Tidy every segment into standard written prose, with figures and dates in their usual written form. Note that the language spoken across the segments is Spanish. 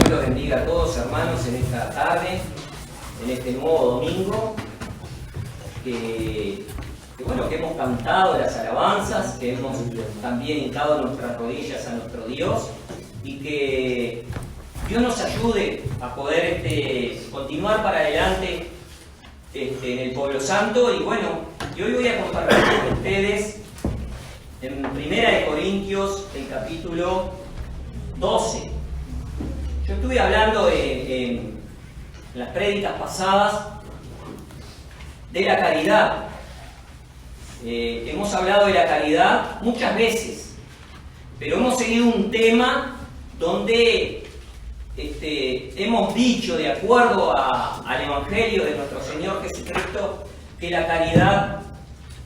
Dios los bendiga a todos, hermanos, en esta tarde, en este nuevo domingo, que hemos cantado las alabanzas, que hemos también hincado nuestras rodillas a nuestro Dios, y que Dios nos ayude a poder continuar para adelante en el Pueblo Santo. Y hoy voy a compartir con ustedes en 1 Corintios, el capítulo 12. Yo estuve hablando en las prédicas pasadas de la caridad. Hemos hablado de la caridad muchas veces, pero hemos seguido un tema donde hemos dicho, de acuerdo al Evangelio de nuestro Señor Jesucristo, que la caridad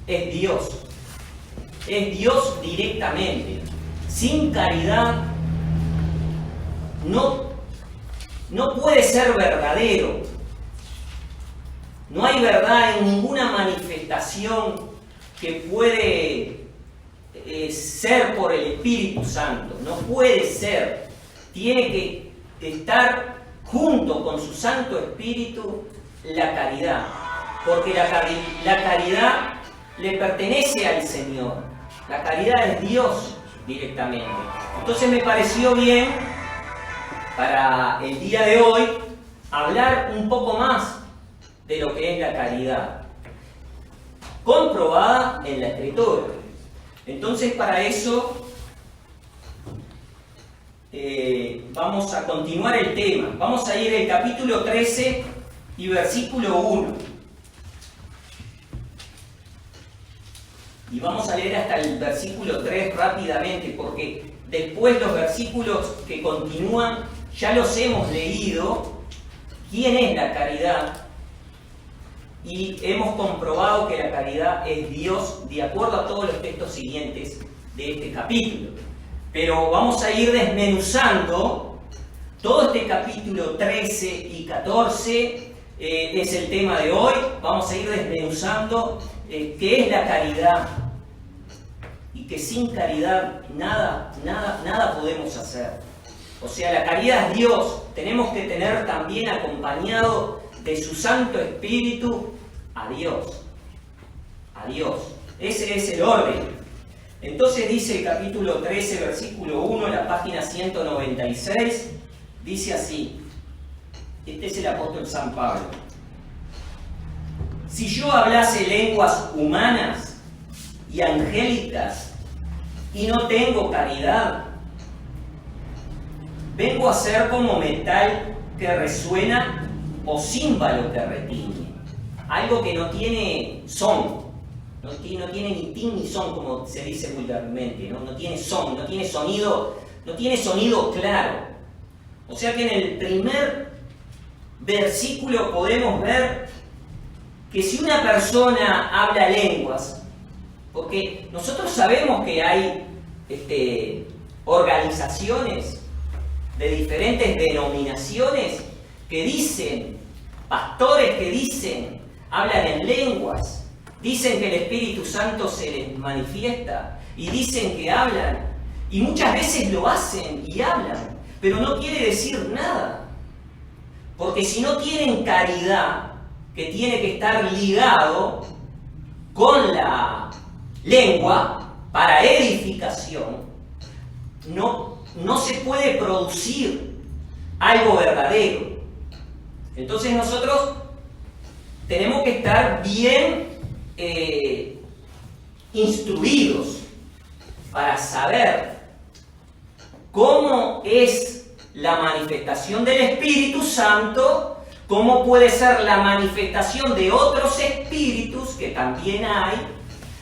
es Dios. Es Dios directamente. Sin caridad no puede ser verdadero. No hay verdad en ninguna manifestación que puede ser por el Espíritu Santo. No puede ser. Tiene que estar junto con su Santo Espíritu la caridad. Porque la caridad le pertenece al Señor. La caridad es Dios directamente. Entonces me pareció bien para el día de hoy hablar un poco más de lo que es la caridad, comprobada en la Escritura. Entonces, para eso vamos a continuar el tema. Vamos a ir al capítulo 13 y versículo 1. Y vamos a leer hasta el versículo 3 rápidamente, porque después los versículos que continúan ya los hemos leído. ¿Quién es la caridad? Y hemos comprobado que la caridad es Dios, de acuerdo a todos los textos siguientes de este capítulo. Pero vamos a ir desmenuzando todo este capítulo 13 y 14, es el tema de hoy. Vamos a ir desmenuzando qué es la caridad, y que sin caridad nada podemos hacer. O sea, la caridad es Dios. Tenemos que tener también acompañado de su Santo Espíritu a Dios. A Dios. Ese es el orden. Entonces dice el capítulo 13, versículo 1, la página 196, dice así. Este es el apóstol San Pablo. Si yo hablase lenguas humanas y angélicas y no tengo caridad, vengo a ser como metal que resuena o címbalo que retiñe. Algo que no tiene son. No tiene ni tin ni son, como se dice vulgarmente. No tiene son, no tiene sonido claro. O sea que en el primer versículo podemos ver que si una persona habla lenguas, porque nosotros sabemos que hay organizaciones de diferentes denominaciones que dicen, pastores que dicen, hablan en lenguas, dicen que el Espíritu Santo se les manifiesta y dicen que hablan, y muchas veces lo hacen y hablan, pero no quiere decir nada, porque si no tienen caridad, que tiene que estar ligado con la lengua para edificación, no se puede producir algo verdadero. Entonces nosotros tenemos que estar bien instruidos para saber cómo es la manifestación del Espíritu Santo, cómo puede ser la manifestación de otros espíritus que también hay.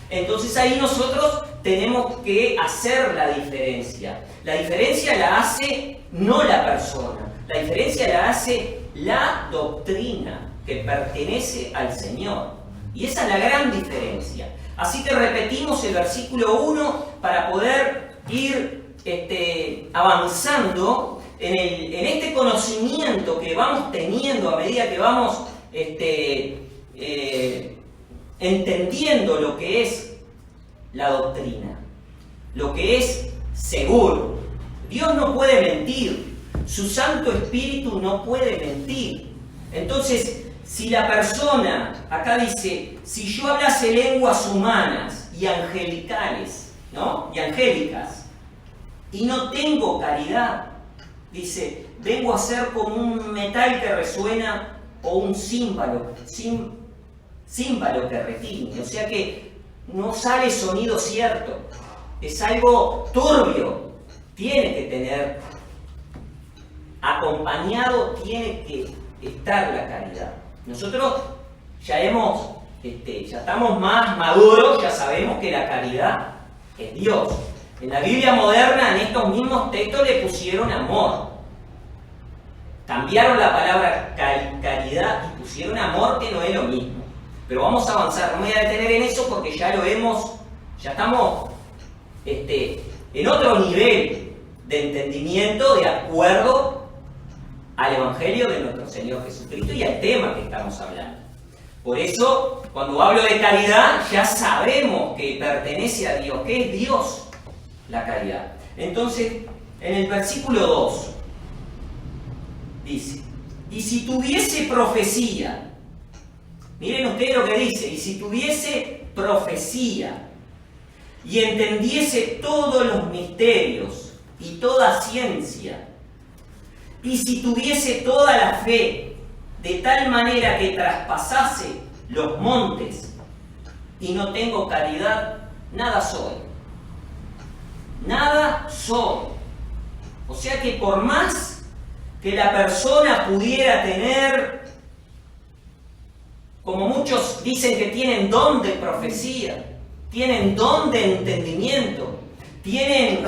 Entonces ahí nosotros tenemos que hacer la diferencia. La diferencia la hace no la persona, la diferencia la hace la doctrina que pertenece al Señor. Y esa es la gran diferencia. Así que repetimos el versículo 1 para poder ir avanzando en este conocimiento que vamos teniendo a medida que vamos entendiendo lo que es la doctrina, lo que es seguro. Dios no puede mentir. Su Santo Espíritu no puede mentir. Entonces, si la persona, acá dice, si yo hablase lenguas humanas y angelicales, ¿no? Y angélicas, y no tengo caridad, dice, vengo a ser como un metal que resuena o un címbalo que retiñe. O sea que no sale sonido cierto, es algo turbio. Tiene que tener, acompañado, tiene que estar la caridad. Nosotros ya estamos más maduros, ya sabemos que la caridad es Dios. En la Biblia moderna, en estos mismos textos le pusieron amor. Cambiaron la palabra caridad y pusieron amor, que no es lo mismo. Pero vamos a avanzar, no me voy a detener en eso porque ya estamos en otro nivel de entendimiento de acuerdo al Evangelio de nuestro Señor Jesucristo y al tema que estamos hablando. Por eso, cuando hablo de caridad, ya sabemos que pertenece a Dios, que es Dios la caridad. Entonces, en el versículo 2, dice, y si tuviese profecía, miren ustedes lo que dice, y si tuviese profecía, y entendiese todos los misterios y toda ciencia, y si tuviese toda la fe, de tal manera que traspasase los montes, y no tengo caridad, nada soy. Nada soy. O sea que por más que la persona pudiera tener, como muchos dicen que tienen don de profecía, tienen don de entendimiento, tienen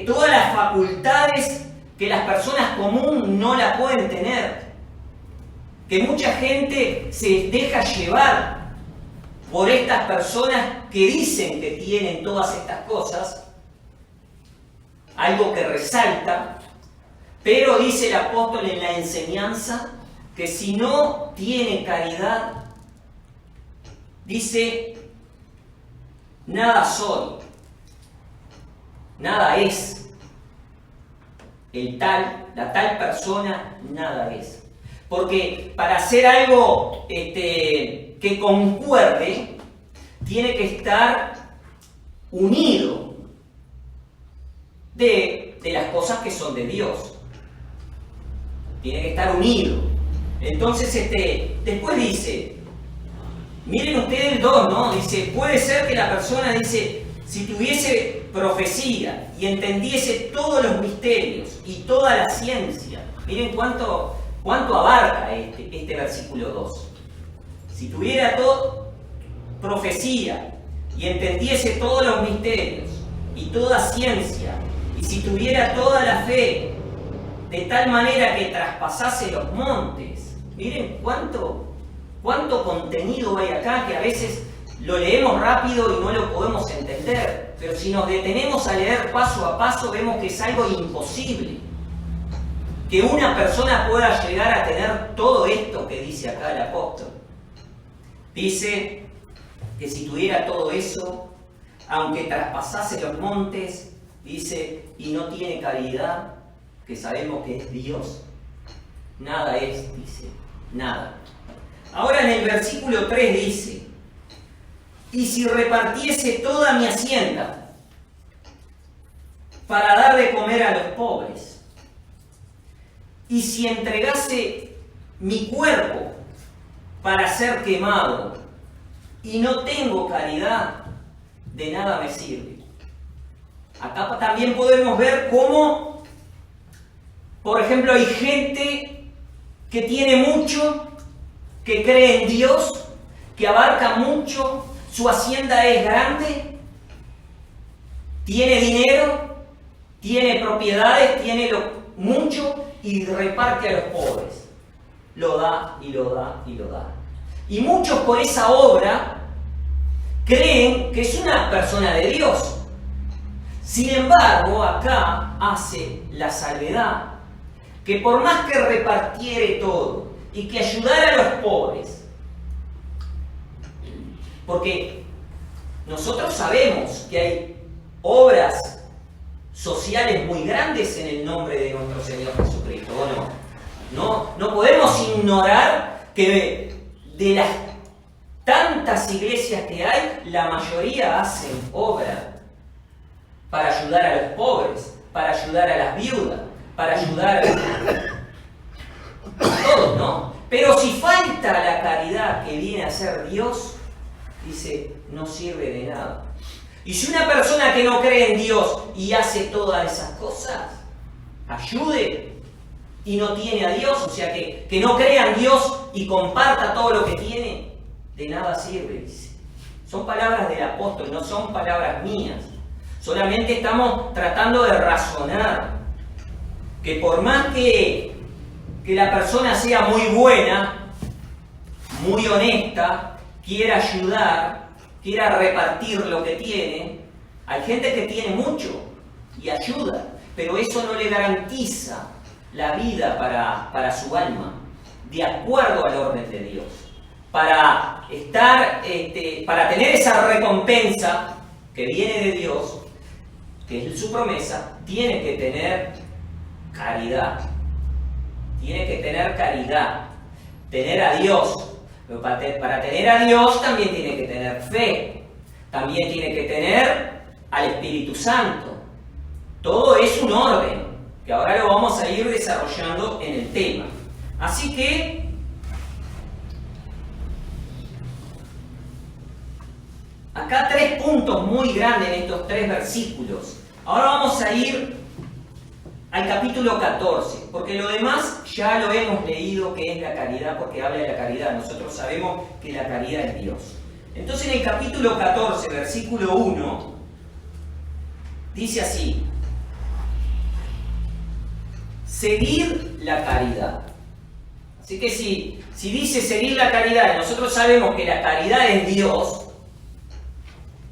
todas las facultades que las personas comunes no la pueden tener, que mucha gente se deja llevar por estas personas que dicen que tienen todas estas cosas, algo que resalta, pero dice el apóstol en la enseñanza que si no tiene caridad, dice, nada soy, nada es. La tal persona nada es. Porque para hacer algo que concuerde, tiene que estar unido de las cosas que son de Dios. Tiene que estar unido. Entonces, después dice, miren ustedes el 2, ¿no? Dice, puede ser que la persona, dice, si tuviese profecía y entendiese todos los misterios y toda la ciencia. Miren cuánto abarca este versículo 2. Si tuviera profecía y entendiese todos los misterios y toda ciencia, y si tuviera toda la fe, de tal manera que traspasase los montes. Miren cuánto contenido hay acá, que a veces lo leemos rápido y no lo podemos entender, pero si nos detenemos a leer paso a paso, vemos que es algo imposible que una persona pueda llegar a tener todo esto que dice acá el apóstol. Dice que si tuviera todo eso, aunque traspasase los montes, dice, y no tiene caridad, que sabemos que es Dios, nada es, dice, nada. Ahora en el versículo 3 dice, y si repartiese toda mi hacienda para dar de comer a los pobres, y si entregase mi cuerpo para ser quemado, y no tengo caridad, de nada me sirve. Acá también podemos ver cómo, por ejemplo, hay gente que tiene mucho, que cree en Dios, que abarca mucho, su hacienda es grande, tiene dinero, tiene propiedades, tiene mucho y reparte a los pobres. Lo da y lo da y lo da. Y muchos por esa obra creen que es una persona de Dios. Sin embargo, acá hace la salvedad, que por más que repartiere todo y que ayudara a los pobres, porque nosotros sabemos que hay obras sociales muy grandes en el nombre de nuestro Señor Jesucristo, ¿o no? No podemos ignorar que de las tantas iglesias que hay, la mayoría hacen obra para ayudar a los pobres, para ayudar a las viudas, para ayudar a todos, ¿no? Pero si falta la caridad que viene a ser Dios, dice, no sirve de nada. Y si una persona que no cree en Dios y hace todas esas cosas, ayude y no tiene a Dios, o sea que no crea en Dios y comparta todo lo que tiene, de nada sirve, dice. Son palabras del apóstol, no son palabras mías. Solamente estamos tratando de razonar que por más que la persona sea muy buena, muy honesta, quiera ayudar, quiera repartir lo que tiene, hay gente que tiene mucho y ayuda, pero eso no le garantiza la vida para su alma, de acuerdo al orden de Dios. Para tener esa recompensa que viene de Dios, que es su promesa, tiene que tener caridad. Tiene que tener caridad, tener a Dios. Pero para tener a Dios también tiene que tener fe, también tiene que tener al Espíritu Santo. Todo es un orden, que ahora lo vamos a ir desarrollando en el tema. Así que, acá 3 puntos muy grandes en estos 3 versículos. Ahora vamos a ir al capítulo 14, porque lo demás ya lo hemos leído, que es la caridad, porque habla de la caridad. Nosotros sabemos que la caridad es Dios. Entonces en el capítulo 14, versículo 1, dice así: seguir la caridad. Así que si dice seguir la caridad, y nosotros sabemos que la caridad es Dios,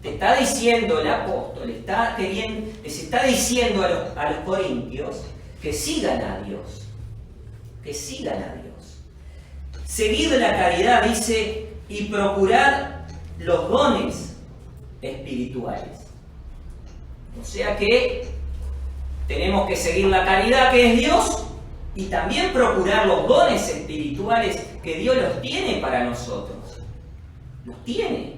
te está diciendo el apóstol, les está diciendo a los corintios que sigan a Dios, que sigan a Dios. Seguid la caridad, dice, y procurad los dones espirituales. O sea que tenemos que seguir la caridad que es Dios y también procurar los dones espirituales que Dios los tiene para nosotros. Los tiene.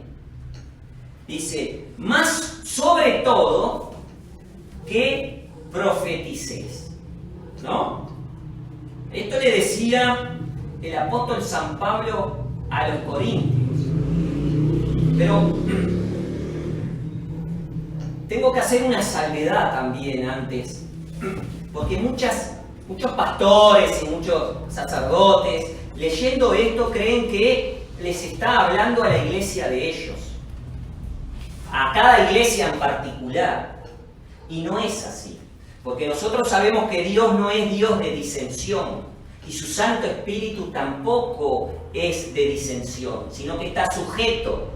Dice, más sobre todo que profeticéis, ¿no? Esto le decía el apóstol San Pablo a los corintios. Pero tengo que hacer una salvedad también antes, porque muchos pastores y muchos sacerdotes, leyendo esto, creen que les está hablando a la iglesia de ellos, a cada iglesia en particular, y no es así, porque nosotros sabemos que Dios no es Dios de disensión, y su Santo Espíritu tampoco es de disensión, sino que está sujeto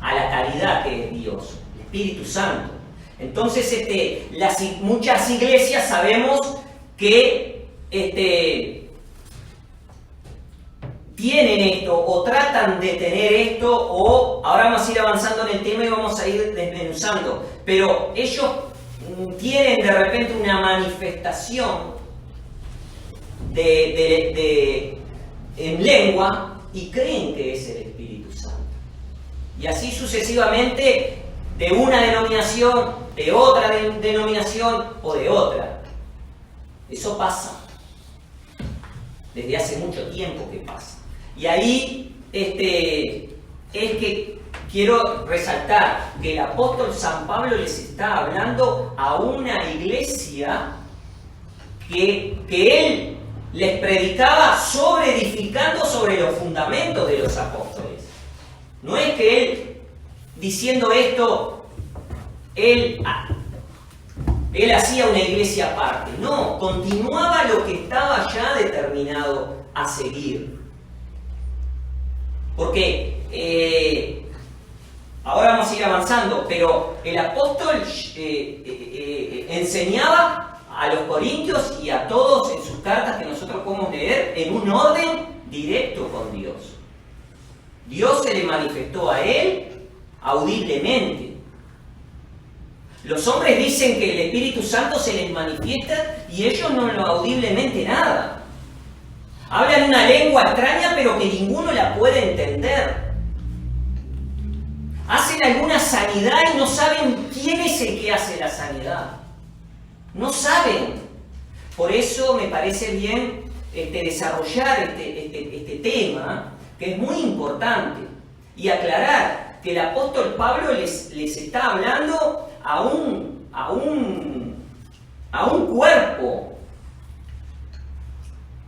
a la caridad que es Dios, el Espíritu Santo. Entonces, muchas iglesias sabemos que tienen esto o tratan de tener esto, o ahora vamos a ir avanzando en el tema y vamos a ir desmenuzando, pero ellos tienen de repente una manifestación en lengua y creen que es el Espíritu Santo. Y así sucesivamente, de una denominación, de otra denominación o de otra. Eso pasa. Desde hace mucho tiempo que pasa. Y ahí es que quiero resaltar que el apóstol San Pablo les está hablando a una iglesia que él les predicaba edificando sobre los fundamentos de los apóstoles. No es que él, diciendo esto, él hacía una iglesia aparte. No, continuaba lo que estaba ya determinado a seguir. Porque ahora vamos a ir avanzando, pero el apóstol enseñaba a los corintios y a todos en sus cartas que nosotros podemos leer en un orden directo con Dios. Dios se le manifestó a él audiblemente. Los hombres dicen que el Espíritu Santo se les manifiesta y ellos no lo audiblemente nada. Hablan una lengua extraña pero que ninguno la puede entender. Hacen alguna sanidad y no saben quién es el que hace la sanidad. No saben. Por eso me parece bien desarrollar este tema, que es muy importante, y aclarar que el apóstol Pablo les está hablando a un cuerpo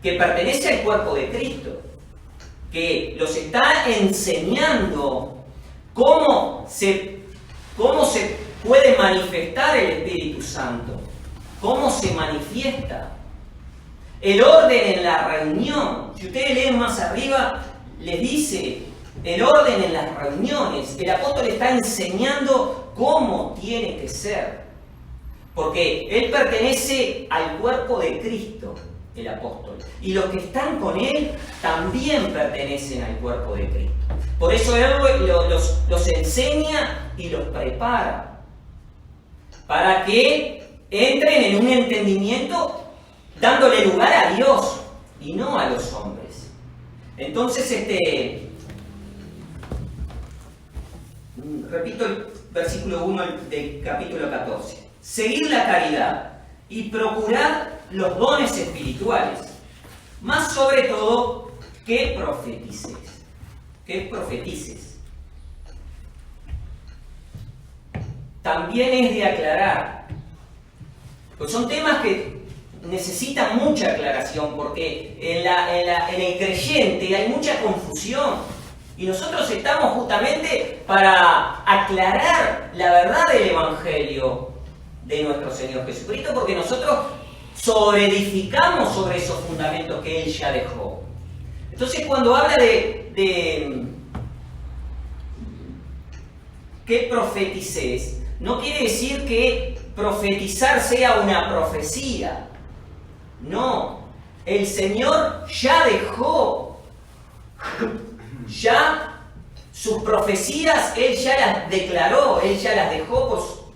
que pertenece al cuerpo de Cristo, que los está enseñando cómo se puede manifestar el Espíritu Santo, cómo se manifiesta. El orden en la reunión, si ustedes leen más arriba, les dice el orden en las reuniones. El apóstol está enseñando cómo tiene que ser, porque él pertenece al cuerpo de Cristo, el apóstol, y los que están con él también pertenecen al cuerpo de Cristo. Por eso él los enseña y los prepara para que entren en un entendimiento dándole lugar a Dios y no a los hombres. Entonces, repito el versículo 1 del capítulo 14. Seguid la caridad y procurad los dones espirituales, más sobre todo que profetices. Que profetices. También es de aclarar, pues son temas que necesitan mucha aclaración, porque en el creyente hay mucha confusión. Y nosotros estamos justamente para aclarar la verdad del Evangelio de nuestro Señor Jesucristo, porque nosotros sobreedificamos sobre esos fundamentos que Él ya dejó. Entonces, cuando habla de que profetices, no quiere decir que profetizar sea una profecía. No, el Señor ya dejó, ya sus profecías, Él ya las declaró, Él ya las dejó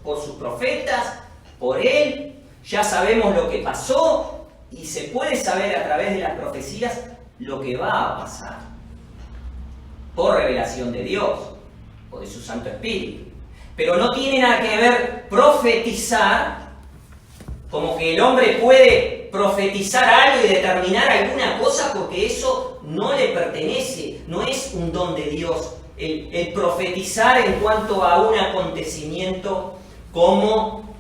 por sus profetas, por Él. Ya sabemos lo que pasó y se puede saber a través de las profecías lo que va a pasar por revelación de Dios o de su Santo Espíritu. Pero no tiene nada que ver profetizar, como que el hombre puede profetizar algo y determinar alguna cosa, porque eso no le pertenece, no es un don de Dios. El profetizar en cuanto a un acontecimiento como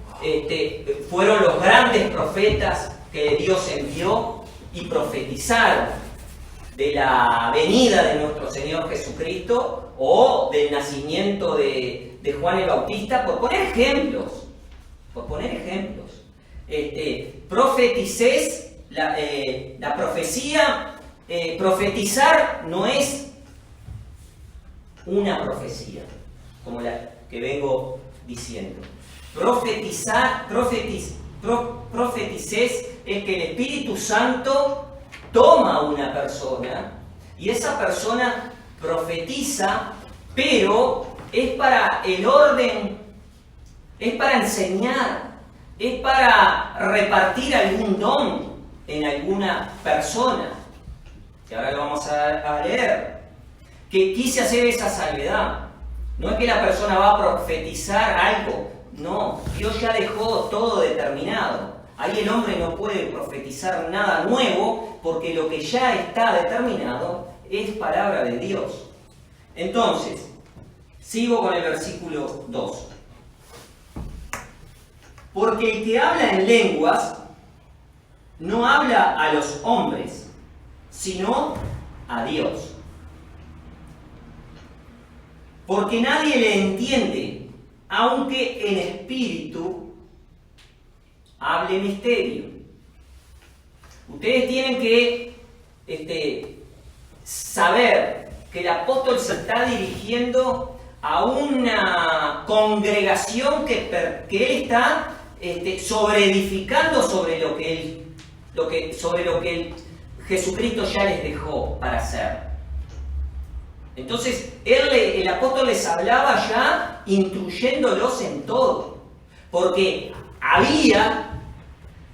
fueron los grandes profetas que Dios envió y profetizaron de la venida de nuestro Señor Jesucristo o del nacimiento de Juan el Bautista, por poner ejemplos. Profeticés, la profecía, profetizar no es una profecía, como la que vengo diciendo. Profeticés es que el Espíritu Santo toma a una persona y esa persona profetiza, pero es para el orden, es para enseñar, es para repartir algún don en alguna persona, que ahora lo vamos a leer. Que quise hacer esa salvedad. No es que la persona va a profetizar algo, no, Dios ya dejó todo determinado. Ahí el hombre no puede profetizar nada nuevo, porque lo que ya está determinado es palabra de Dios. Entonces, sigo con el versículo 2. Porque el que habla en lenguas no habla a los hombres, sino a Dios. Porque nadie le entiende, aunque en espíritu hable misterio. Ustedes tienen que saber que el apóstol se está dirigiendo a una congregación que él está sobreedificando sobre lo que Jesucristo ya les dejó para hacer. Entonces, el apóstol les hablaba ya instruyéndolos en todo. Porque había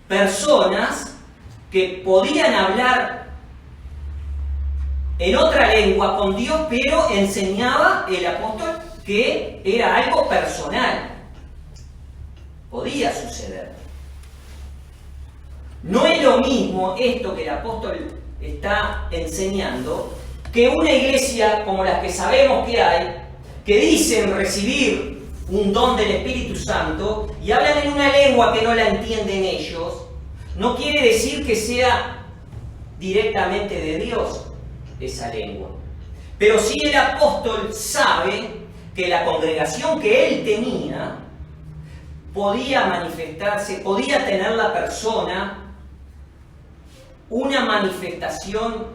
personas que podían hablar en otra lengua con Dios, pero enseñaba el apóstol que era algo personal. Podía suceder. No es lo mismo esto que el apóstol está enseñando que una iglesia como las que sabemos que hay, que dicen recibir un don del Espíritu Santo y hablan en una lengua que no la entienden ellos. No quiere decir que sea directamente de Dios esa lengua. Pero sí el apóstol sabe que la congregación que él tenía podía manifestarse, podía tener la persona una manifestación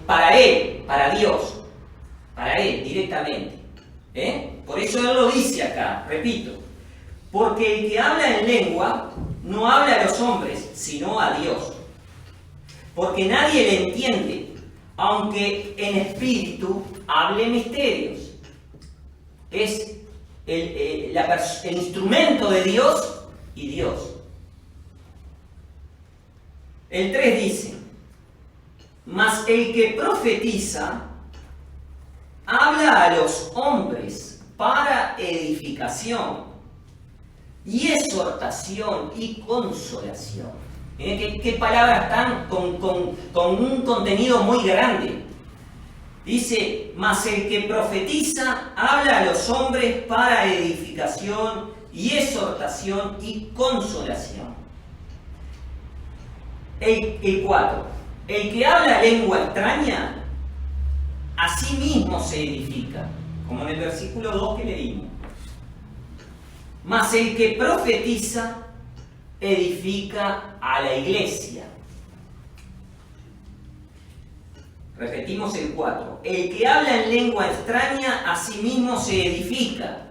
para él, para Dios, para él directamente. Por eso él lo dice acá, repito, porque el que habla en lengua no habla a los hombres, sino a Dios. Porque nadie le entiende, aunque en espíritu hable misterios. Es el instrumento de Dios y Dios. El 3 dice, mas el que profetiza habla a los hombres para edificación y exhortación y consolación. Miren qué palabras están con un contenido muy grande. Dice, mas el que profetiza habla a los hombres para edificación y exhortación y consolación. El 4. El que habla lengua extraña, a sí mismo se edifica, como en el versículo 2 que leímos. Mas el que profetiza edifica a la iglesia. Repetimos el 4. El que habla en lengua extraña a sí mismo se edifica,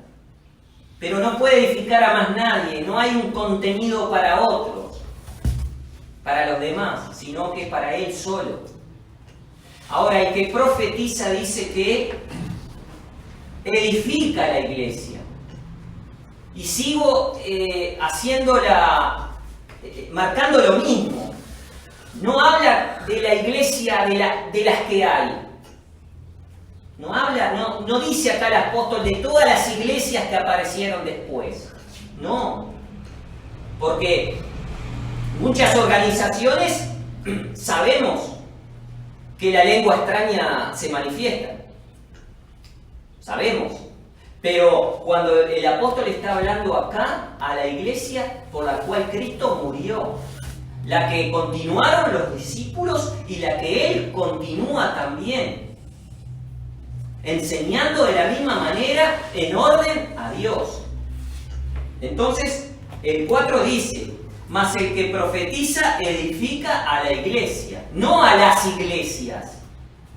pero no puede edificar a más nadie. No hay un contenido para otros, para los demás, sino que para él solo. Ahora, el que profetiza dice que edifica a la iglesia. Y sigo marcando lo mismo. No habla de la iglesia de las que hay. No dice acá el apóstol de todas las iglesias que aparecieron después. No. Porque muchas organizaciones sabemos que la lengua extraña se manifiesta. Sabemos. Pero cuando el apóstol está hablando acá a la iglesia por la cual Cristo murió, la que continuaron los discípulos y la que él continúa también, enseñando de la misma manera en orden a Dios. Entonces, el 4 dice, mas el que profetiza edifica a la iglesia, no a las iglesias,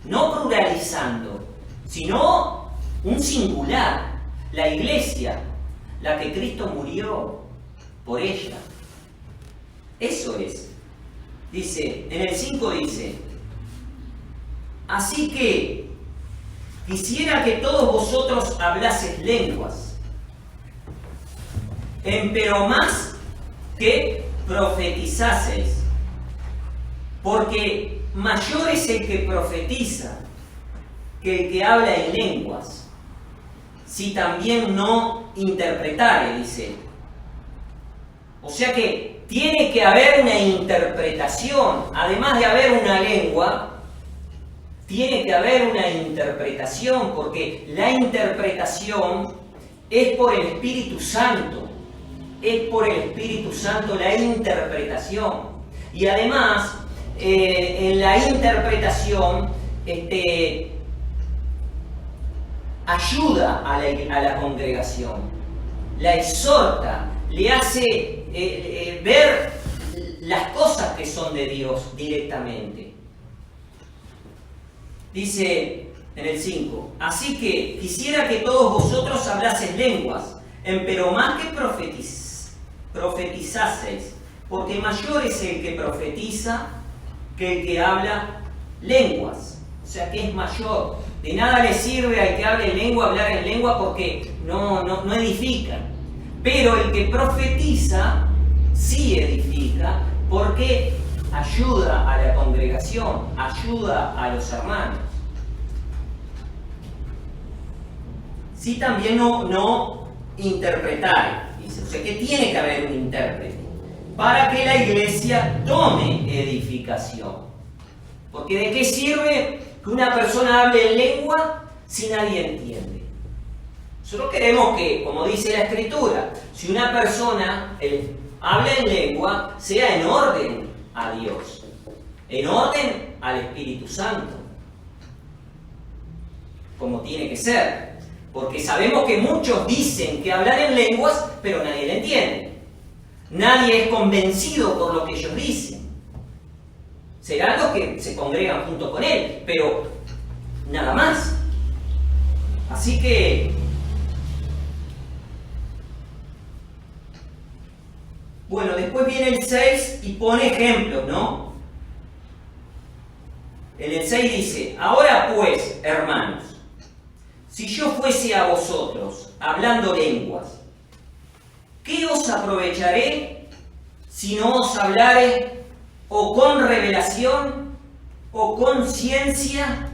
no pluralizando, sino un singular, la iglesia, la que Cristo murió por ella. Eso es. Dice, en el 5 dice, así que quisiera que todos vosotros hablaseis lenguas, empero más que profetizaseis, porque mayor es el que profetiza que el que habla en lenguas, si también no interpretare, dice. O sea que tiene que haber una interpretación, además de haber una lengua, tiene que haber una interpretación, porque la interpretación es por el Espíritu Santo, es por el Espíritu Santo la interpretación. Y además, en la interpretación, ayuda a la congregación, la exhorta, le hace ver las cosas que son de Dios directamente. Dice en el 5, así que quisiera que todos vosotros hablaseis lenguas, empero más que profetizaseis, porque mayor es el que profetiza que el que habla lenguas. O sea que es mayor. De nada le sirve al que hable en lengua hablar en lengua porque no edifican. Pero el que profetiza sí edifica, porque ayuda a la congregación, ayuda a los hermanos. Sí, también no interpretar, dice. O sea que tiene que haber un intérprete para que la iglesia tome edificación. Porque ¿de qué sirve que una persona hable en lengua si nadie entiende? Nosotros queremos que, como dice la Escritura, si una persona habla en lengua, sea en orden a Dios, en orden al Espíritu Santo, como tiene que ser. Porque sabemos que muchos dicen que hablan en lenguas, pero nadie le entiende. Nadie es convencido por lo que ellos dicen. Serán los que se congregan junto con él, pero nada más. Así que bueno, después viene el 6 y pone ejemplos, ¿no? En el 6 dice: ahora pues, hermanos, si yo fuese a vosotros hablando lenguas, ¿qué os aprovecharé si no os hablare o con revelación, o con ciencia,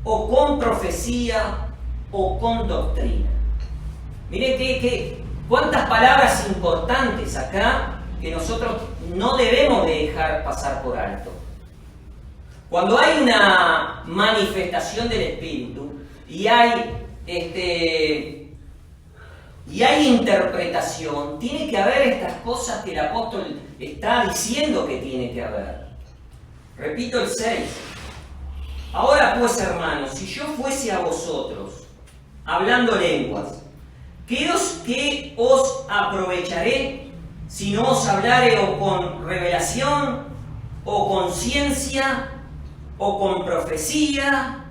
o con profecía, o con doctrina? Mire cuántas palabras importantes acá que nosotros no debemos de dejar pasar por alto. Cuando hay una manifestación del Espíritu y hay interpretación, tiene que haber estas cosas que el apóstol está diciendo que tiene que haber. Repito el 6. Ahora pues, hermanos, si yo fuese a vosotros hablando lenguas, ¿qué os aprovecharé si no os hablare o con revelación, o con ciencia, o con profecía,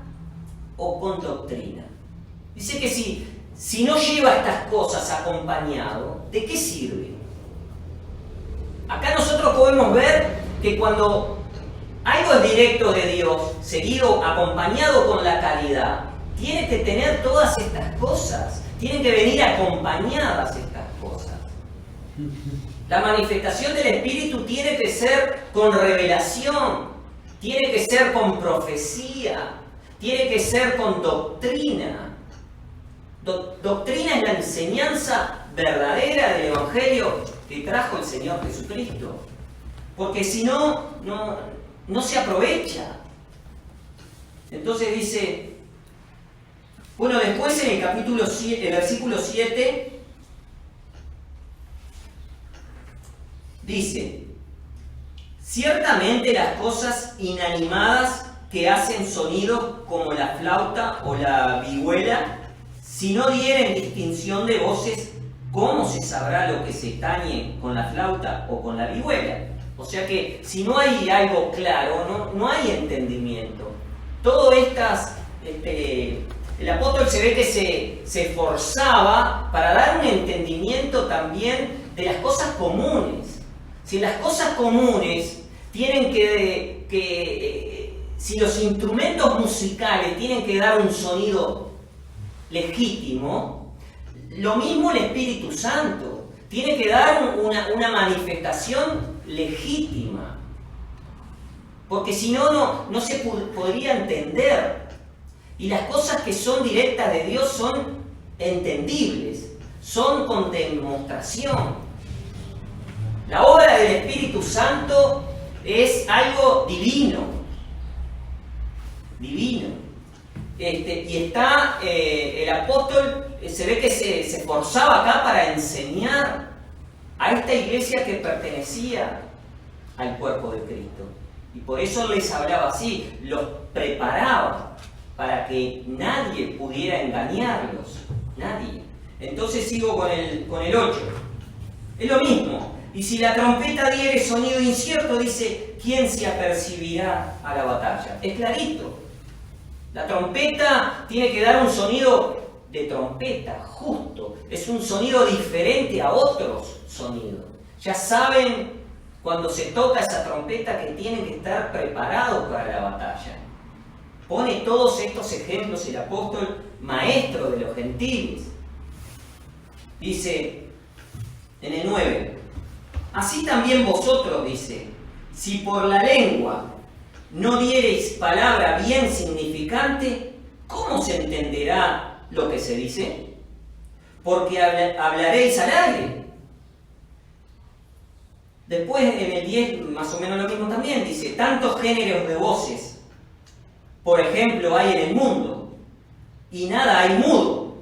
o con doctrina? Dice que si no lleva estas cosas acompañado, ¿de qué sirve? Acá nosotros podemos ver que cuando algo es directo de Dios, seguido, acompañado con la caridad, tiene que tener todas estas cosas, tienen que venir acompañadas estas cosas. La manifestación del Espíritu tiene que ser con revelación, tiene que ser con profecía, tiene que ser con doctrina. Doctrina es la enseñanza verdadera del Evangelio que trajo el Señor Jesucristo. Porque si no se aprovecha. Entonces dice, bueno, después en el capítulo 7, el versículo 7, dice: ciertamente las cosas inanimadas que hacen sonidos como la flauta o la vihuela, si no dieren distinción de voces, ¿cómo se sabrá lo que se tañe con la flauta o con la vihuela? O sea que si no hay algo claro, no hay entendimiento. Todo estas, el apóstol se ve que se esforzaba para dar un entendimiento también de las cosas comunes. Si las cosas comunes tienen si los instrumentos musicales tienen que dar un sonido legítimo, lo mismo el Espíritu Santo tiene que dar una manifestación legítima, porque si no se podría entender. Y las cosas que son directas de Dios son entendibles, son con demostración. La obra del Espíritu Santo es algo divino. Divino. Y está el apóstol, se ve que se esforzaba acá para enseñar a esta iglesia que pertenecía al cuerpo de Cristo. Y por eso les hablaba así, los preparaba para que nadie pudiera engañarlos. Nadie. Entonces sigo con el 8. Es lo mismo. Y si la trompeta diere sonido incierto, dice, ¿quién se apercibirá a la batalla? Es clarito. La trompeta tiene que dar un sonido de trompeta, justo. Es un sonido diferente a otros sonidos. Ya saben, cuando se toca esa trompeta, que tienen que estar preparados para la batalla. Pone todos estos ejemplos el apóstol, maestro de los gentiles. Dice, En el 9. Así también vosotros, dice, si por la lengua no diereis palabra bien significante, ¿cómo se entenderá lo que se dice? Porque hablaréis al aire. Después en el 10, más o menos lo mismo también, dice, tantos géneros de voces, por ejemplo, hay en el mundo, y nada hay mudo.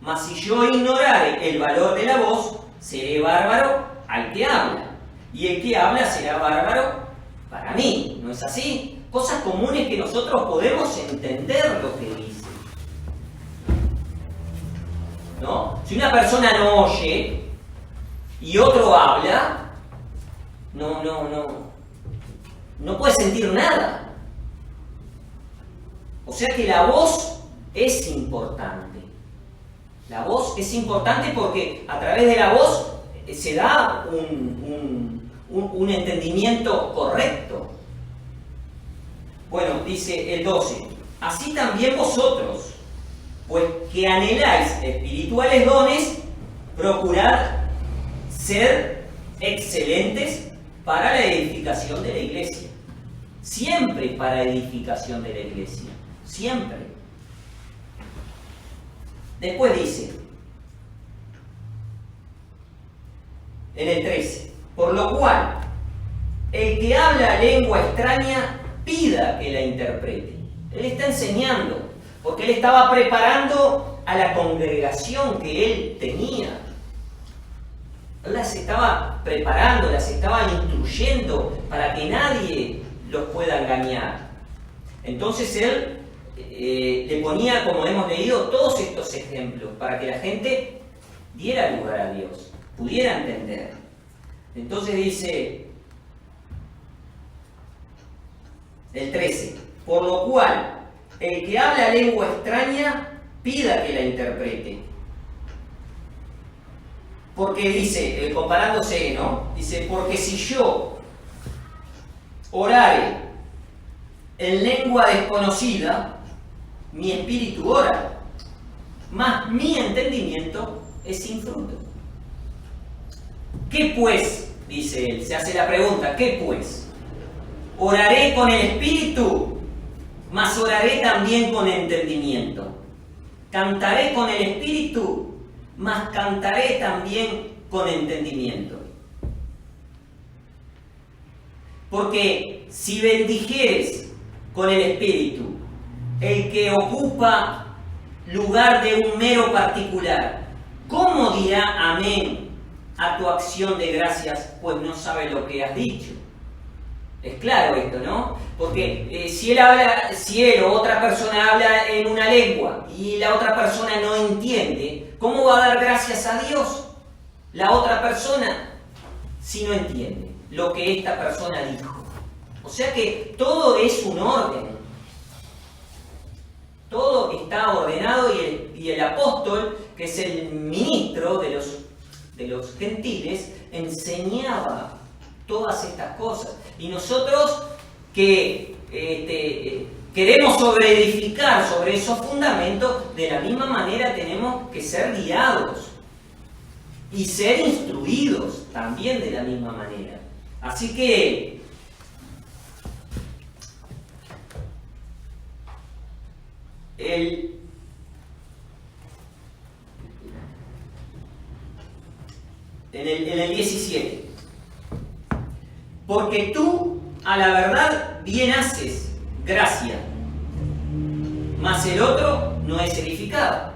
Mas si yo ignorare el valor de la voz, seré bárbaro al que habla, y el que habla será bárbaro para mí. ¿No es así? Cosas comunes que nosotros podemos entender lo que dice, ¿no? Si una persona no oye y otro habla, no puede sentir nada. O sea que la voz es importante. La voz es importante porque a través de la voz se da un entendimiento correcto. Bueno, dice el 12, así también vosotros, pues que anheláis espirituales dones, procurad ser excelentes para la edificación de la iglesia. Siempre para edificación de la iglesia. Siempre. Después dice, en el 13, por lo cual, el que habla lengua extraña, pida que la interprete. Él está enseñando, porque él estaba preparando a la congregación que él tenía. Él las estaba preparando, las estaba instruyendo para que nadie los pueda engañar. Entonces él le ponía, como hemos leído, todos estos ejemplos para que la gente diera lugar a Dios, pudiera entender. Entonces dice el 13, por lo cual el que habla lengua extraña pida que la interprete. Porque dice, comparándose, ¿no? Dice, porque si yo orare en lengua desconocida, mi espíritu ora, mas mi entendimiento es sin fruto. ¿Qué pues? Dice él, se hace la pregunta, ¿qué pues? Oraré con el espíritu, mas oraré también con entendimiento. Cantaré con el espíritu, mas cantaré también con entendimiento. Porque si bendijeres con el espíritu, el que ocupa lugar de un mero particular, ¿cómo dirá amén a tu acción de gracias, pues no sabe lo que has dicho? Es claro esto, ¿no? Porque si él o otra persona habla en una lengua y la otra persona no entiende, ¿cómo va a dar gracias a Dios la otra persona si no entiende lo que esta persona dijo? O sea que todo es un orden. Todo está ordenado y el apóstol, que es el ministro de los gentiles, enseñaba todas estas cosas. Y nosotros que queremos sobreedificar sobre esos fundamentos, de la misma manera tenemos que ser guiados y ser instruidos también de la misma manera. Así que en el 17, porque tú a la verdad bien haces gracia, mas el otro no es edificado.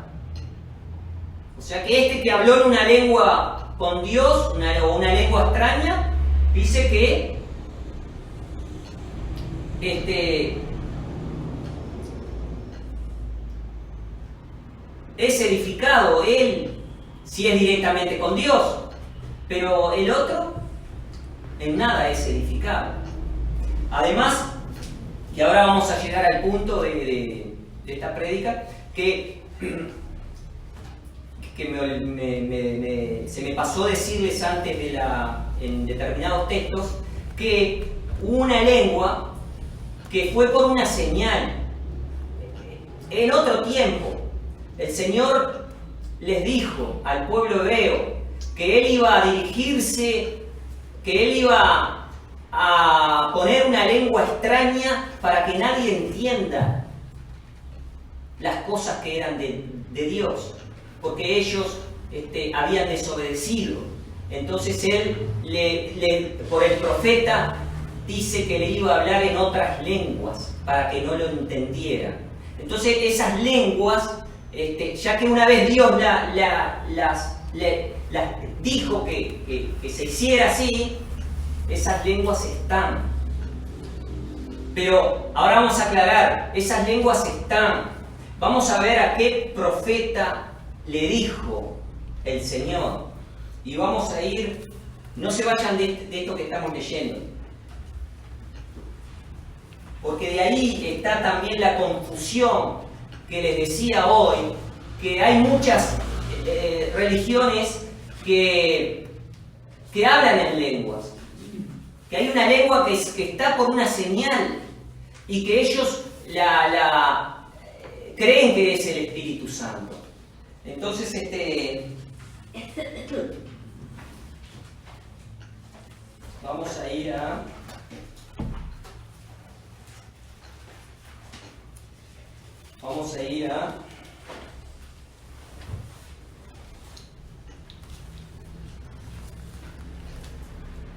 O sea que este que habló en una lengua con Dios, o una lengua extraña, dice que es edificado él, si es directamente con Dios, pero el otro en nada es edificado. Además, que ahora vamos a llegar al punto de esta prédica, que se me pasó decirles antes en determinados textos, que hubo una lengua que fue por una señal. En otro tiempo, el Señor les dijo al pueblo hebreo que él iba a dirigirse, que él iba a poner una lengua extraña para que nadie entienda las cosas que eran de Dios, porque ellos habían desobedecido. Entonces él, por el profeta, dice que le iba a hablar en otras lenguas para que no lo entendiera. Entonces esas lenguas, ya que una vez Dios las dijo que se hiciera así, esas lenguas están. Pero ahora vamos a aclarar, esas lenguas están. Vamos a ver a qué profeta le dijo el Señor. Y vamos a ir, no se vayan de esto que estamos leyendo. Porque de ahí está también la confusión que les decía hoy, que hay muchas religiones que hablan en lenguas. Que hay una lengua que está por una señal y que ellos creen que es el Espíritu Santo. Entonces, vamos a ir a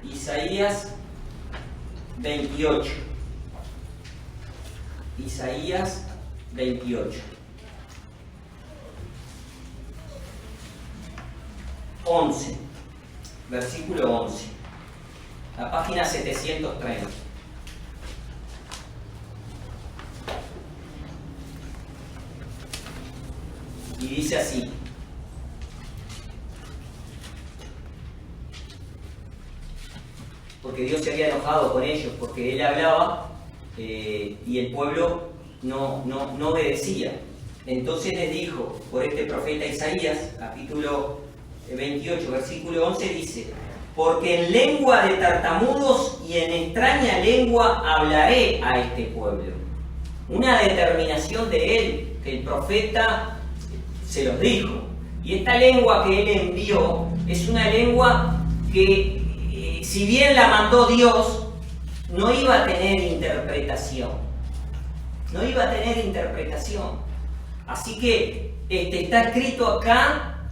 Isaías 28. Isaías 28. 11. Versículo 11. La página 730. Y dice así: porque Dios se había enojado con ellos, porque Él hablaba y el pueblo no obedecía. Entonces les dijo, por este profeta Isaías, capítulo 28, versículo 11, dice: porque en lengua de tartamudos y en extraña lengua hablaré a este pueblo. Una determinación de Él, que el profeta se los dijo. Y esta lengua que Él envió es una lengua que, si bien la mandó Dios, no iba a tener interpretación. No iba a tener interpretación. Así que está escrito acá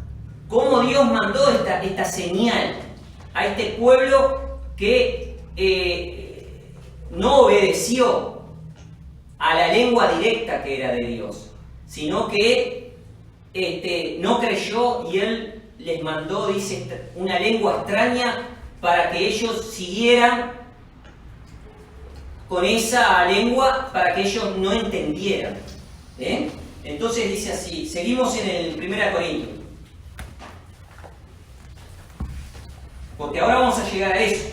cómo Dios mandó esta señal a este pueblo que no obedeció a la lengua directa que era de Dios, sino que no creyó y Él les mandó, dice, una lengua extraña para que ellos siguieran con esa lengua, para que ellos no entendieran. Entonces dice así, seguimos en el 1 Corintios. Porque ahora vamos a llegar a eso.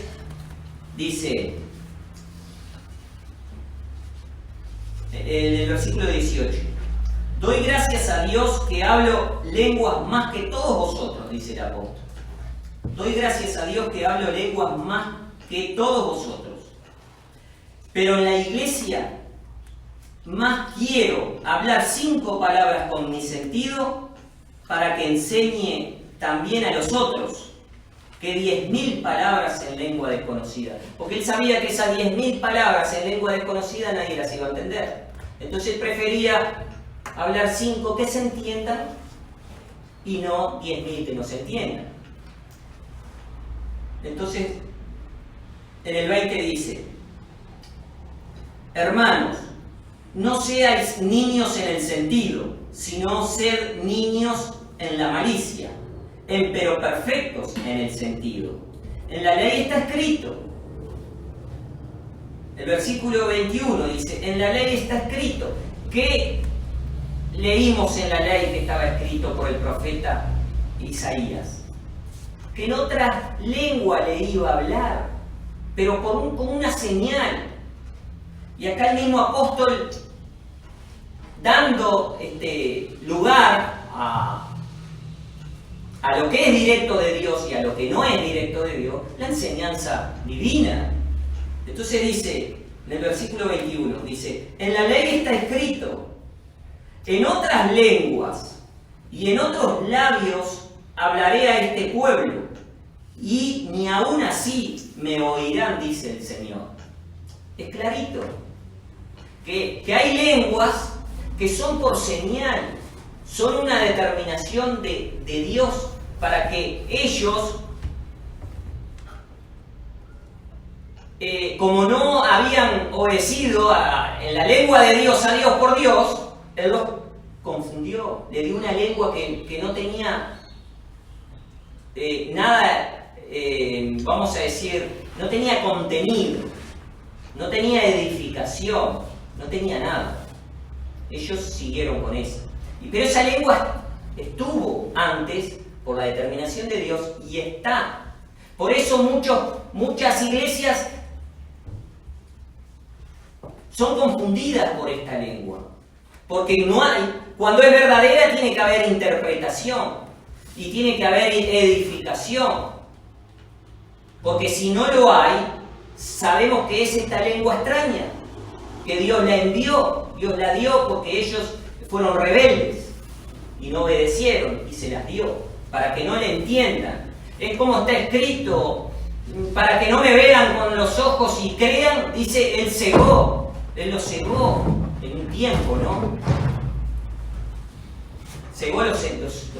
Dice, el versículo 18. Doy gracias a Dios que hablo lenguas más que todos vosotros, dice el apóstol. Doy gracias a Dios que hablo lenguas más que todos vosotros. Pero en la iglesia más quiero hablar 5 palabras con mi sentido para que enseñe también a los otros que 10.000 palabras en lengua desconocida. Porque él sabía que esas 10.000 palabras en lengua desconocida nadie las iba a entender. Entonces prefería hablar 5 que se entiendan y no 10.000 que no se entiendan. Entonces, en el 20 dice: hermanos, no seáis niños en el sentido, sino sed niños en la malicia, pero perfectos en el sentido. En la ley está escrito, el versículo 21 dice, en la ley está escrito. ¿Qué leímos en la ley que estaba escrito por el profeta Isaías? Que en otra lengua le iba a hablar, pero con una señal. Y acá el mismo apóstol, dando lugar a lo que es directo de Dios y a lo que no es directo de Dios, la enseñanza divina. Entonces dice, en el versículo 21, dice, en la ley está escrito, en otras lenguas y en otros labios hablaré a este pueblo, y ni aún así me oirán, dice el Señor. Es clarito que hay lenguas que son por señal, son una determinación de Dios para que ellos, como no habían obedecido en la lengua de Dios a Dios por Dios, Él los confundió, le dio una lengua que no tenía nada, vamos a decir, no tenía contenido, no tenía edificación, no tenía nada. Ellos siguieron con eso. Pero esa lengua estuvo antes por la determinación de Dios y está. Por eso muchas iglesias son confundidas por esta lengua. Porque no hay, cuando es verdadera tiene que haber interpretación y tiene que haber edificación. Porque si no lo hay, sabemos que es esta lengua extraña, que Dios la envió, Dios la dio porque ellos fueron rebeldes y no obedecieron y se las dio, para que no le entiendan. Es como está escrito, para que no me vean con los ojos y crean, dice, Él cegó, Él los cegó en un tiempo, ¿no? Cegó los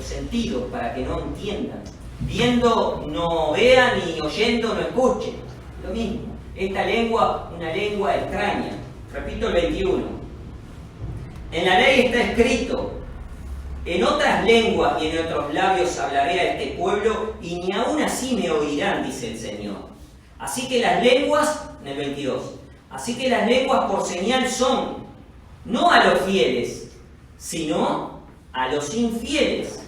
sentidos para que no entiendan. Viendo no vean y oyendo no escuchen. Lo mismo. Esta lengua, una lengua extraña. Repito el 21. En la ley está escrito: en otras lenguas y en otros labios hablaré a este pueblo y ni aún así me oirán, dice el Señor. Así que las lenguas, en el 22, así que las lenguas por señal son, no a los fieles, sino a los infieles.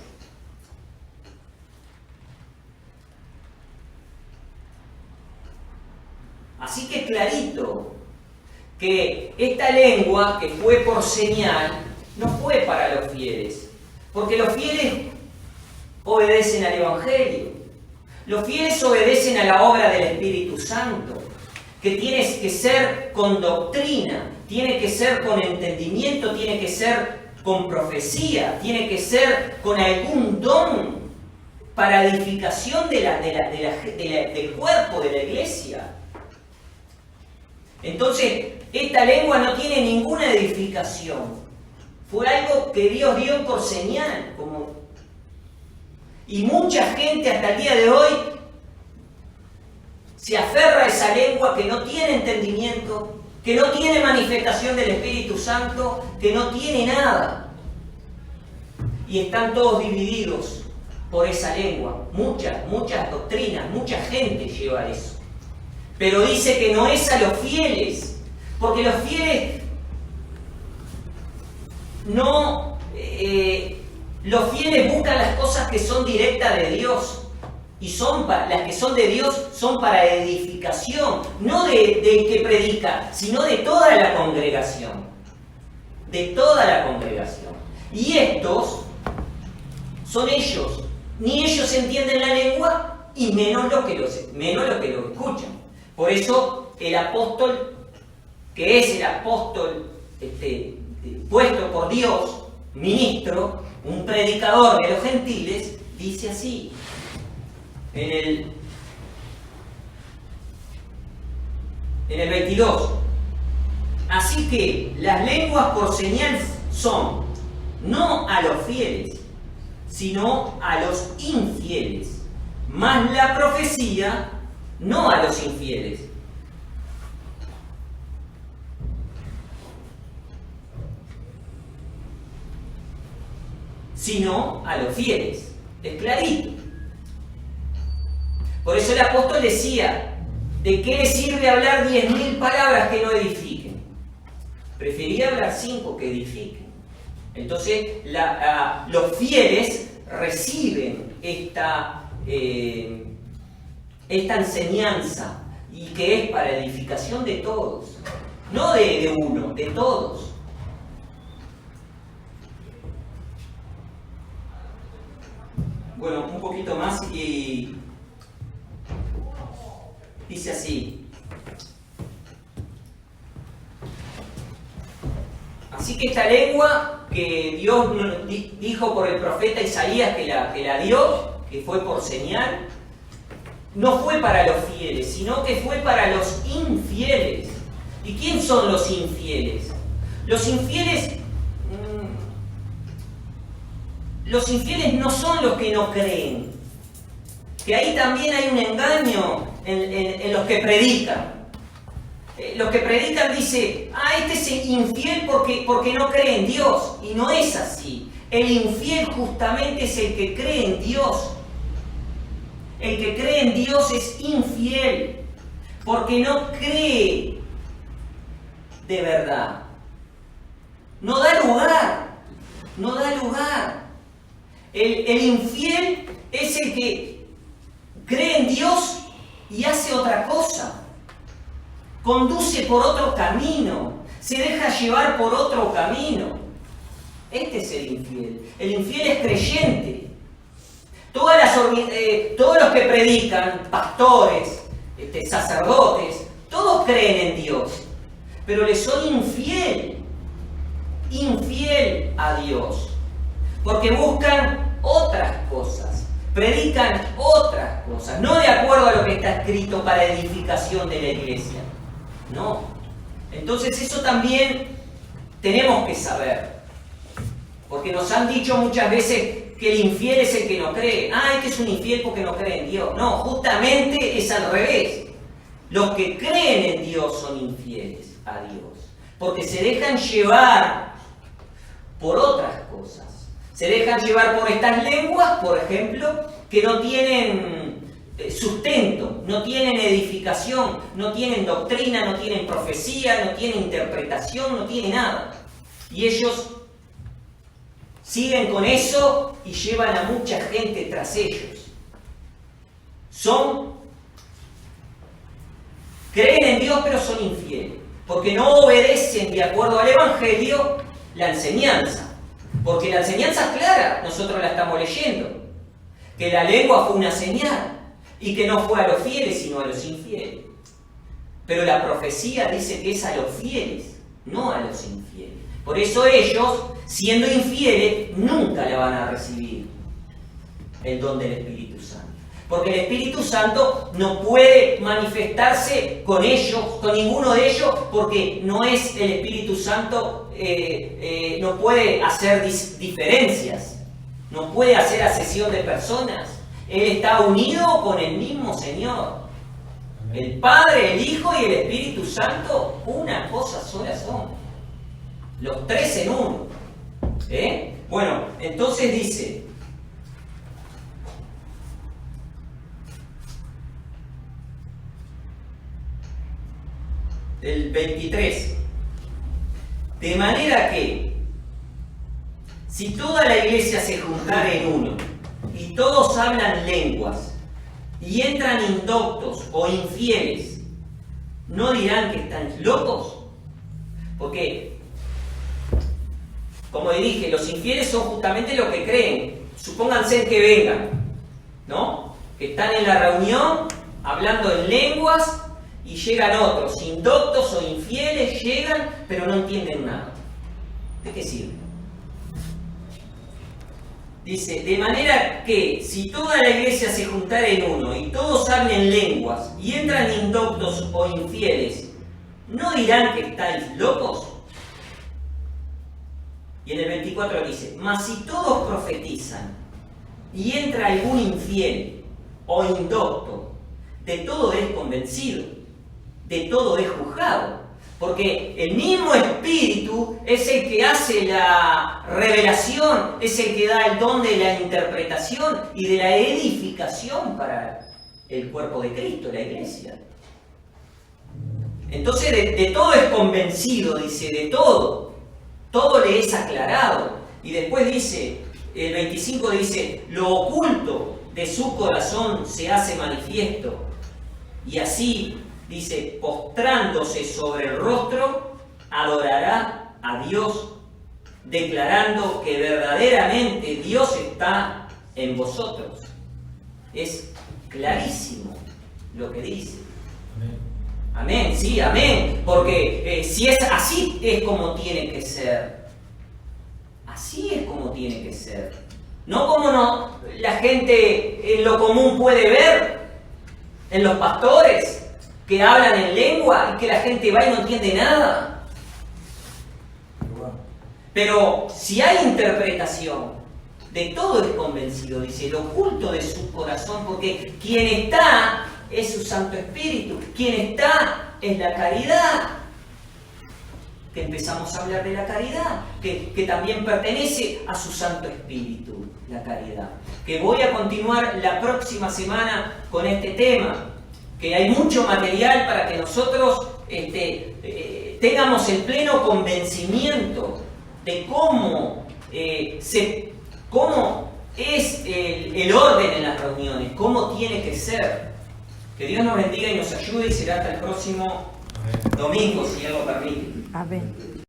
Así que clarito que esta lengua que fue por señal no fue para los fieles, porque los fieles obedecen al Evangelio, los fieles obedecen a la obra del Espíritu Santo, que tiene que ser con doctrina, tiene que ser con entendimiento, tiene que ser con profecía, tiene que ser con algún don para edificación del cuerpo de la iglesia. Entonces, esta lengua no tiene ninguna edificación. Fue algo que Dios dio por señal. Y mucha gente hasta el día de hoy se aferra a esa lengua que no tiene entendimiento, que no tiene manifestación del Espíritu Santo, que no tiene nada. Y están todos divididos por esa lengua. Muchas doctrinas, mucha gente lleva eso. Pero dice que no es a los fieles, porque los fieles no... los fieles buscan las cosas que son directas de Dios, y las que son de Dios son para edificación, no del que predica, sino de toda la congregación. De toda la congregación. Y estos son ellos. Ni ellos entienden la lengua, y menos los que lo escuchan. Por eso el apóstol, que es el apóstol puesto por Dios, ministro, un predicador de los gentiles, dice así, en el 22. Así que las lenguas por señal son no a los fieles, sino a los infieles, mas la profecía no a los infieles. Sino a los fieles. Es clarito. Por eso el apóstol decía, ¿de qué le sirve hablar 10.000 palabras que no edifiquen? Prefería hablar 5 que edifiquen. Entonces, los fieles reciben esta enseñanza, y que es para edificación de todos, no de uno, de todos. Bueno, un poquito más y dice así: así que esta lengua que Dios dijo por el profeta Isaías que la dio, que fue por señal, no fue para los fieles, sino que fue para los infieles. ¿Y quién son los infieles? Los infieles no son los que no creen. Que ahí también hay un engaño en los que predican. Los que predican dicen, este es infiel porque no cree en Dios. Y no es así. El infiel justamente es el que cree en Dios. El que cree en Dios es infiel porque no cree de verdad. No da lugar. El infiel es el que cree en Dios y hace otra cosa. Conduce por otro camino. Se deja llevar por otro camino. Este es el infiel. El infiel es creyente. Todos los que predican, pastores, sacerdotes, todos creen en Dios, pero le son infiel a Dios, porque buscan otras cosas, predican otras cosas, no de acuerdo a lo que está escrito para edificación de la iglesia. No. Entonces eso también tenemos que saber, porque nos han dicho muchas veces que el infiel es el que no cree. Este es un infiel porque no cree en Dios. No, justamente es al revés. Los que creen en Dios son infieles a Dios, porque se dejan llevar por otras cosas. Se dejan llevar por estas lenguas, por ejemplo, que no tienen sustento, no tienen edificación, no tienen doctrina, no tienen profecía, no tienen interpretación, no tienen nada. Y ellos siguen con eso y llevan a mucha gente tras ellos. Creen en Dios pero son infieles, porque no obedecen de acuerdo al Evangelio la enseñanza. Porque la enseñanza es clara, nosotros la estamos leyendo, que la lengua fue una señal y que no fue a los fieles sino a los infieles. Pero la profecía dice que es a los fieles, no a los infieles. Por eso ellos, siendo infieles, nunca la van a recibir el don del Espíritu Santo. Porque el Espíritu Santo no puede manifestarse con ellos, con ninguno de ellos, porque no es el Espíritu Santo, no puede hacer diferencias, no puede hacer asesión de personas. Él está unido con el mismo Señor. El Padre, el Hijo y el Espíritu Santo, una cosa sola son. Los tres en uno. Bueno, entonces dice, el 23, de manera que si toda la iglesia se juntara en uno y todos hablan lenguas y entran indoctos o infieles, ¿no dirán que están locos? Porque, como dije, los infieles son justamente los que creen. Supónganse que vengan, ¿no? Que están en la reunión hablando en lenguas y llegan otros, indoctos o infieles, llegan pero no entienden nada. ¿De qué sirve? Dice, de manera que si toda la iglesia se juntara en uno y todos hablen lenguas y entran indoctos o infieles, ¿no dirán que estáis locos? Y en el 24 dice, mas si todos profetizan y entra algún infiel o indocto, de todo es convencido, de todo es juzgado. Porque el mismo Espíritu es el que hace la revelación, es el que da el don de la interpretación y de la edificación para el cuerpo de Cristo, la iglesia. Entonces de todo es convencido, dice, de todo. Todo le es aclarado. Y después dice, el 25 dice, lo oculto de su corazón se hace manifiesto. Y así, dice, postrándose sobre el rostro, adorará a Dios, declarando que verdaderamente Dios está en vosotros. Es clarísimo lo que dice. Amén, sí, amén. Porque si es así, es como tiene que ser. Así es como tiene que ser. No como la gente en lo común puede ver ¿En los pastores que hablan en lengua y que la gente va y no entiende nada? Pero si hay interpretación, de todo es convencido, dice, lo oculto de su corazón, porque quien está es su Santo Espíritu, quien está es la caridad. Que empezamos a hablar de la caridad, que también pertenece a su Santo Espíritu, la caridad. Que voy a continuar la próxima semana con este tema, que hay mucho material para que nosotros tengamos el pleno convencimiento de cómo es el orden en las reuniones, cómo tiene que ser. Que Dios nos bendiga y nos ayude, y será hasta el próximo domingo, si Él lo permite. Amén.